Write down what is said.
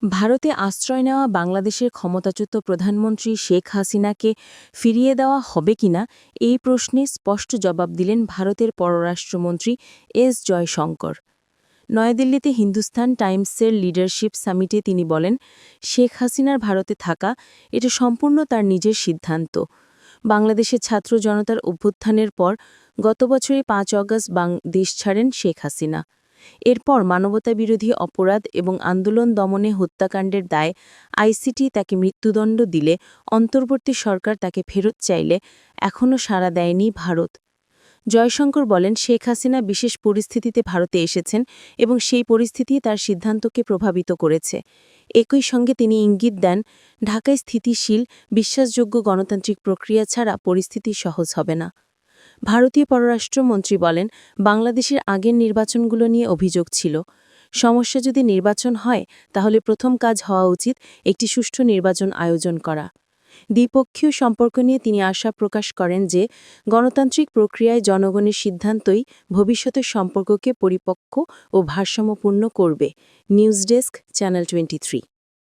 ভারতে আশ্রয় নেওয়া বাংলাদেশের ক্ষমতাচ্যুত প্রধানমন্ত্রী শেখ হাসিনাকে ফিরিয়ে দেওয়া হবে কিনা এই প্রশ্নে স্পষ্ট জবাব দিলেন ভারতের পররাষ্ট্রমন্ত্রী এস জয়শঙ্কর। নয়াদিল্লিতে হিন্দুস্তান টাইমসের লিডারশিপ সামিটে তিনি বলেন, শেখ হাসিনার ভারতে থাকা এটা সম্পূর্ণ তার নিজের সিদ্ধান্ত। বাংলাদেশের ছাত্র জনতার অভ্যুত্থানের পর গত বছরে ৫ অগাস্ট দেশ ছাড়েন শেখ হাসিনা। এরপর মানবতাবিরোধী অপরাধ এবং আন্দোলন দমনে হত্যাকাণ্ডের দায়ে আইসিটি তাকে মৃত্যুদণ্ড দিলে অন্তর্বর্তী সরকার তাকে ফেরত চাইলে এখনও সাড়া দেয়নি ভারত। জয়শঙ্কর বলেন, শেখ হাসিনা বিশেষ পরিস্থিতিতে ভারতে এসেছেন এবং সেই পরিস্থিতি তার সিদ্ধান্তকে প্রভাবিত করেছে। একই সঙ্গে তিনি ইঙ্গিত দেন, ঢাকায় স্থিতিশীল, বিশ্বাসযোগ্য গণতান্ত্রিক প্রক্রিয়া ছাড়া পরিস্থিতি সহজ হবে না। ভারতীয় পররাষ্ট্রমন্ত্রী বলেন, বাংলাদেশের আগের নির্বাচনগুলো নিয়ে অভিযোগ ছিল। সমস্যা যদি নির্বাচন হয়, তাহলে প্রথম কাজ হওয়া উচিত একটি সুষ্ঠু নির্বাচন আয়োজন করা। দ্বিপক্ষীয় সম্পর্ক নিয়ে তিনি আশা প্রকাশ করেন যে গণতান্ত্রিক প্রক্রিয়ায় জনগণের সিদ্ধান্তই ভবিষ্যতের সম্পর্ককে পরিপক্ক ও ভারসাম্যপূর্ণ করবে। News desk, channel 23।